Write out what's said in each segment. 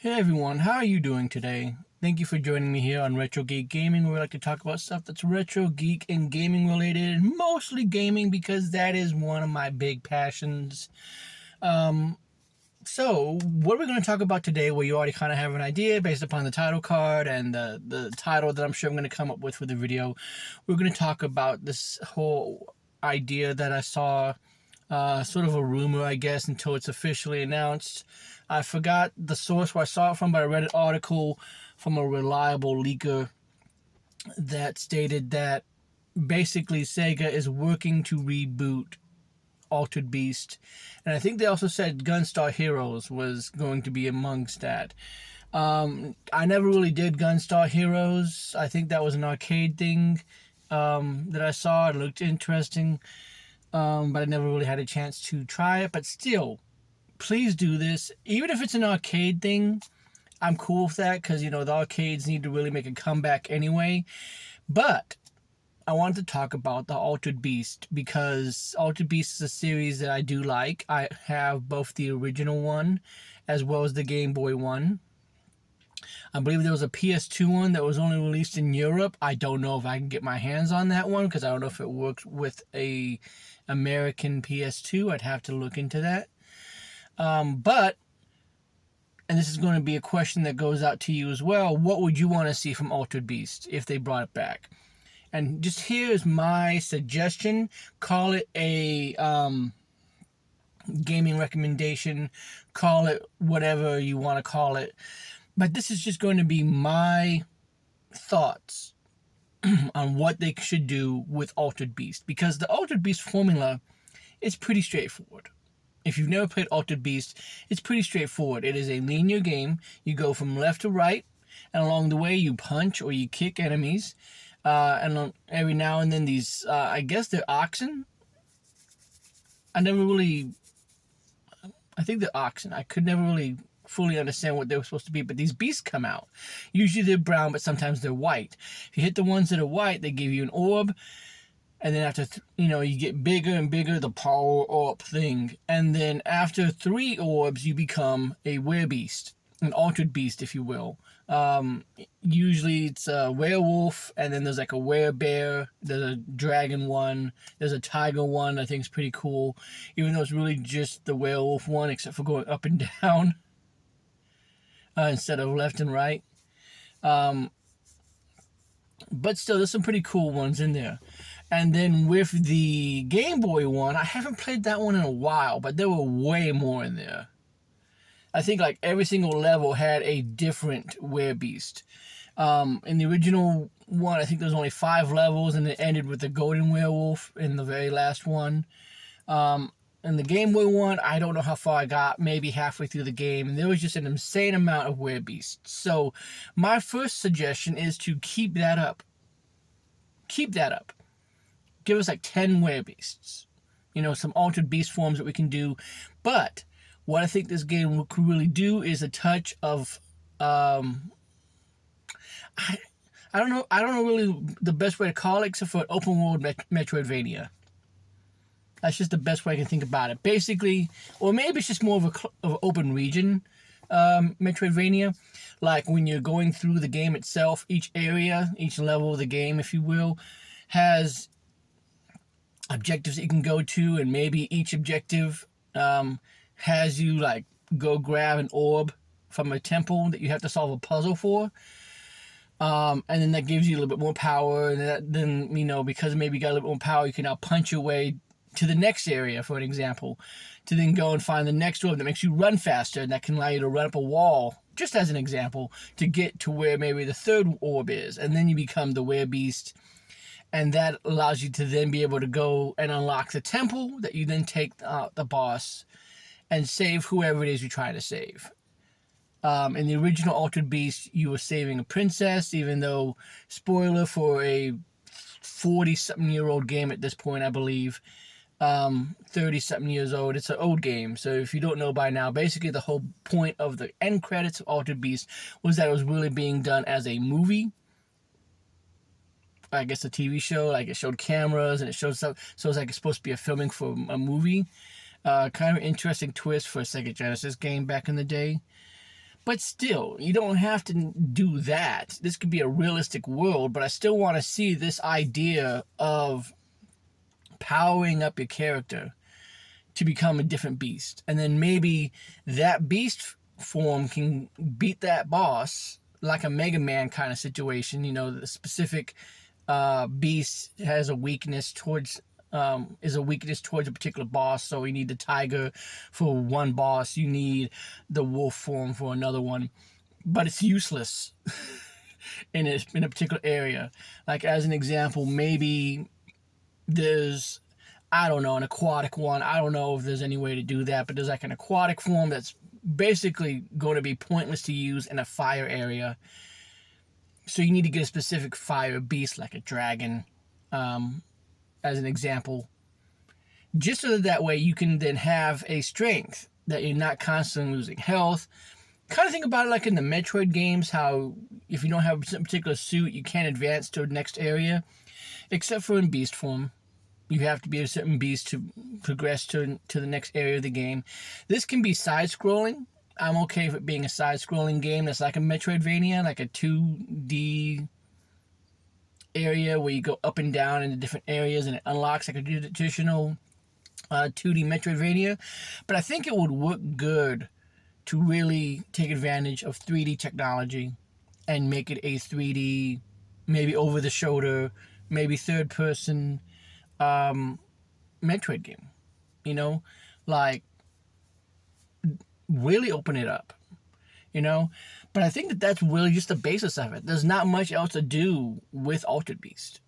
Hey everyone, how are you doing today? Thank you for joining me here on Retro Geek Gaming, where we like to talk about stuff that's retro, geek, and gaming related, and mostly gaming because that is one of my big passions. So, what we're going to talk about today, well, you already kind of have an idea based upon the title card and the title that I'm sure I'm going to come up with for the video. We're going to talk about this whole idea that I saw, sort of a rumor, I guess, until it's officially announced. I forgot the source where I saw it from, but I read an article from a reliable leaker that stated that basically Sega is working to reboot Altered Beast, and I think they also said Gunstar Heroes was going to be amongst that. I never really did Gunstar Heroes. I think that was an arcade thing that I saw. It looked interesting, but I never really had a chance to try it. But still, please do this. Even if it's an arcade thing, I'm cool with that because, the arcades need to really make a comeback anyway. But I wanted to talk about the Altered Beast because Altered Beast is a series that I do like. I have both the original one as well as the Game Boy one. I believe there was a PS2 one that was only released in Europe. I don't know if I can get my hands on that one because I don't know if it works with a American PS2. I'd have to look into that. But, and this is going to be a question that goes out to you as well, what would you want to see from Altered Beast if they brought it back? And just here's my suggestion. Call it a gaming recommendation. Call it whatever you want to call it. But this is just going to be my thoughts on what they should do with Altered Beast. Because the Altered Beast formula is pretty straightforward. If you've never played Altered Beast, it's pretty straightforward. It is a linear game. You go from left to right, and along the way you punch or you kick enemies. And every now and then these, I guess they're oxen. I think they're oxen. I could never really fully understand what they were supposed to be, but these beasts come out. Usually they're brown, but sometimes they're white. If you hit the ones that are white, they give you an orb. And then after, you get bigger and bigger, the power up thing. And then after 3 orbs, you become a werebeast, an altered beast, if you will. Usually it's a werewolf, and then there's like a werebear, there's a dragon one, there's a tiger one I think is pretty cool, even though it's really just the werewolf one, except for going up and down instead of left and right. But still, there's some pretty cool ones in there. And then with the Game Boy one, I haven't played that one in a while, but there were way more in there. I think like every single level had a different werebeast. In the original one, I think there was only 5 levels, and it ended with the golden werewolf in the very last one. In the Game Boy one, I don't know how far I got, maybe halfway through the game, and there was just an insane amount of werebeasts. So my first suggestion is to keep that up. Keep that up. Give us like 10 werebeasts. Some altered beast forms that we can do. But what I think this game could really do is a touch of, I don't know really the best way to call it except for an open world Metroidvania. That's just the best way I can think about it. Basically, or maybe it's just more of an open region Metroidvania. Like when you're going through the game itself, each area, each level of the game, if you will, has objectives that you can go to, and maybe each objective has you like go grab an orb from a temple that you have to solve a puzzle for. And then that gives you a little bit more power, and then, because maybe you got a little bit more power, you can now punch your way to the next area, for an example, to then go and find the next orb that makes you run faster, and that can allow you to run up a wall, just as an example, to get to where maybe the 3rd orb is, and then you become the werebeast, and that allows you to then be able to go and unlock the temple that you then take the boss and save whoever it is you're trying to save. In the original Altered Beast, you were saving a princess, even though, spoiler for a 40-something-year-old game at this point, I believe, 30-something years old. It's an old game, so if you don't know by now, basically the whole point of the end credits of Altered Beast was that it was really being done as a movie. I guess a TV show, like it showed cameras and it showed stuff, so it's like it's supposed to be a filming for a movie. Kind of an interesting twist for a Sega Genesis game back in the day. But still, you don't have to do that. This could be a realistic world, but I still want to see this idea of powering up your character to become a different beast. And then maybe that beast form can beat that boss like a Mega Man kind of situation. You know, the specific beast has a weakness towards a particular boss. So you need the tiger for one boss, you need the wolf form for another one, but it's useless in a particular area. Like, as an example, maybe there's, I don't know, an aquatic one. I don't know if there's any way to do that, but there's like an aquatic form that's basically going to be pointless to use in a fire area. So you need to get a specific fire beast, like a dragon, as an example, just so that way you can then have a strength that you're not constantly losing health. Kind of think about it like in the Metroid games, how if you don't have a particular suit, you can't advance to the next area, except for in beast form. You have to be a certain beast to progress to the next area of the game. This can be side-scrolling. I'm okay with it being a side-scrolling game that's like a Metroidvania, like a 2D area where you go up and down into different areas and it unlocks like a traditional 2D Metroidvania. But I think it would work good to really take advantage of 3D technology and make it a 3D, maybe over-the-shoulder, maybe third-person Metroid game. You know, like, really open it up, you know. But I think that that's really just the basis of it. There's not much else to do with Altered Beast.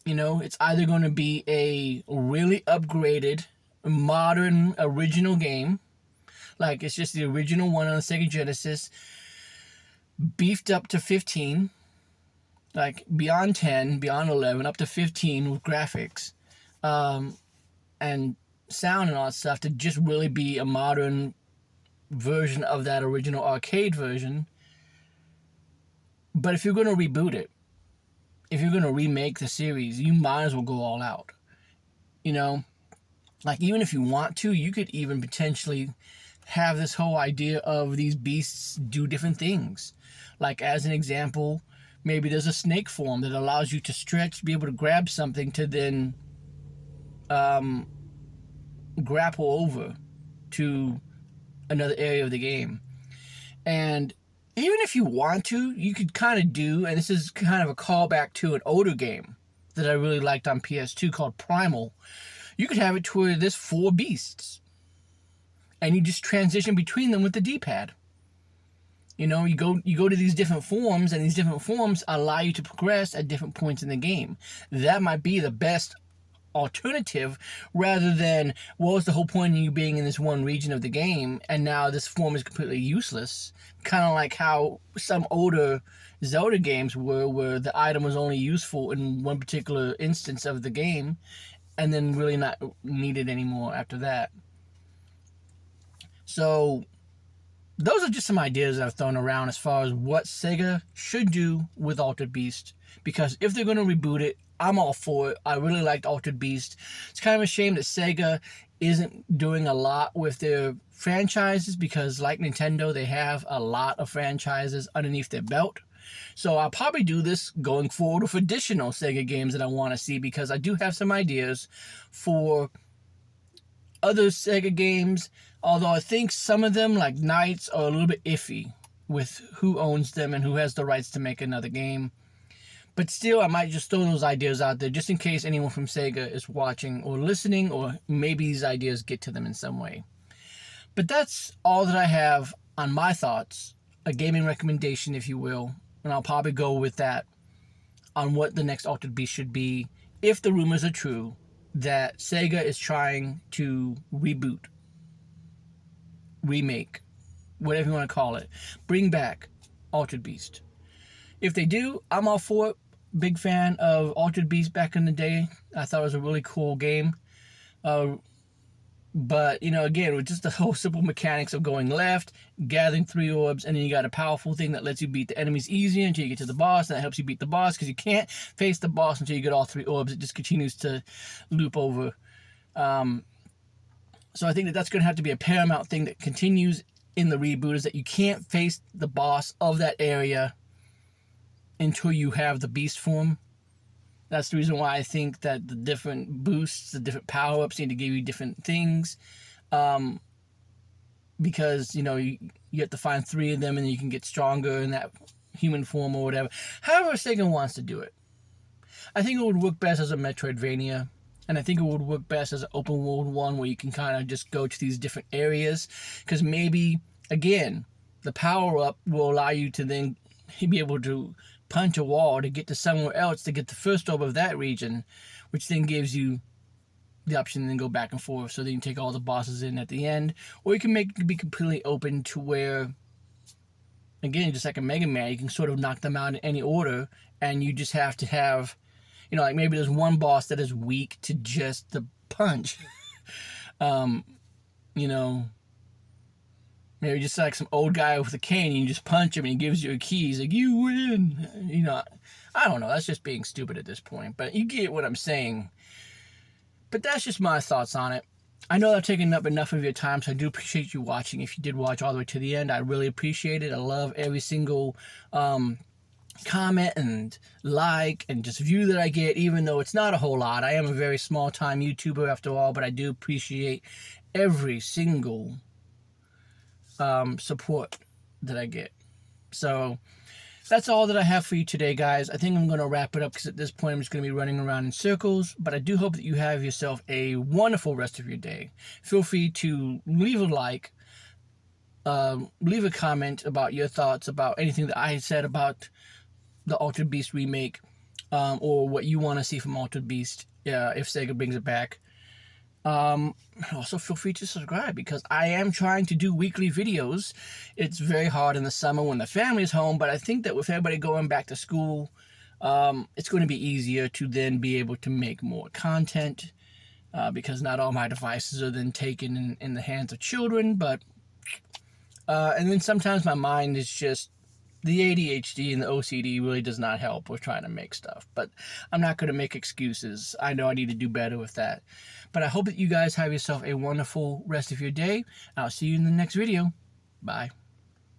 You know, it's either going to be a really upgraded, modern, original game, like it's just the original one on the Sega Genesis, beefed up to 15, like beyond 10, beyond 11, up to 15 with graphics, and sound and all that stuff, to just really be a modern version of that original arcade version. But if you're going to reboot it, if you're going to remake the series, you might as well go all out. You know, like, even if you want to, you could even potentially have this whole idea of these beasts do different things. Like, as an example, maybe there's a snake form that allows you to stretch, be able to grab something to then grapple over to another area of the game. And even if you want to, you could kind of do, and this is kind of a callback to an older game that I really liked on PS2 called Primal. You could have it to where there's 4 beasts, and you just transition between them with the D-pad. You know, you go to these different forms, and these different forms allow you to progress at different points in the game. That might be the best alternative, rather than, well, what's the whole point of you being in this one region of the game and now this form is completely useless? Kind of like how some older Zelda games were, where the item was only useful in one particular instance of the game and then really not needed anymore after that. So those are just some ideas that I've thrown around as far as what Sega should do with Altered Beast, because if they're going to reboot it, I'm all for it. I really liked Altered Beast. It's kind of a shame that Sega isn't doing a lot with their franchises, because like Nintendo, they have a lot of franchises underneath their belt. So I'll probably do this going forward with additional Sega games that I want to see, because I do have some ideas for other Sega games, although I think some of them, like Knights, are a little bit iffy with who owns them and who has the rights to make another game. But still, I might just throw those ideas out there just in case anyone from Sega is watching or listening, or maybe these ideas get to them in some way. But that's all that I have on my thoughts, a gaming recommendation, if you will, and I'll probably go with that on what the next Altered Beast should be, if the rumors are true that Sega is trying to reboot, remake, whatever you want to call it, bring back Altered Beast. If they do, I'm all for it. Big fan of Altered Beast back in the day. I thought it was a really cool game. But, you know, again, with just the whole simple mechanics of going left, gathering 3 orbs, and then you got a powerful thing that lets you beat the enemies easier until you get to the boss, and that helps you beat the boss, because you can't face the boss until you get all 3 orbs. It just continues to loop over. So I think that that's going to have to be a paramount thing that continues in the reboot is that you can't face the boss of that area until you have the beast form. That's the reason why I think that the different boosts, the different power-ups need to give you different things. Because, you know, you have to find 3 of them and then you can get stronger in that human form or whatever. However Sega wants to do it. I think it would work best as a Metroidvania. And I think it would work best as an open world one where you can kind of just go to these different areas. Because maybe, again, the power-up will allow you to then be able to punch a wall to get to somewhere else to get the first orb of that region, which then gives you the option to then go back and forth. So then you can take all the bosses in at the end. Or you can make it be completely open to where, again, just like a Mega Man, you can sort of knock them out in any order. And you just have to have, you know, like maybe there's one boss that is weak to just the punch. You know, maybe just like some old guy with a cane, you just punch him and he gives you a key. He's like, you win. You know, I don't know. That's just being stupid at this point. But you get what I'm saying. But that's just my thoughts on it. I know I've taken up enough of your time, so I do appreciate you watching. If you did watch all the way to the end, I really appreciate it. I love every single comment and like and just view that I get, even though it's not a whole lot. I am a very small time YouTuber after all, but I do appreciate every single support that I get. So that's all that I have for you today, guys. I think I'm going to wrap it up because at this point I'm just going to be running around in circles. But I do hope that you have yourself a wonderful rest of your day. Feel free to leave a like, leave a comment about your thoughts about anything that I said about the Altered Beast remake, or what you want to see from Altered Beast if Sega brings it back. Also feel free to subscribe because I am trying to do weekly videos. It's very hard in the summer when the family's home, but I think that with everybody going back to school, it's going to be easier to then be able to make more content, because not all my devices are then taken in the hands of children, but and then sometimes my mind is just, the ADHD and the OCD really does not help with trying to make stuff. But I'm not going to make excuses. I know I need to do better with that. But I hope that you guys have yourself a wonderful rest of your day. I'll see you in the next video. Bye.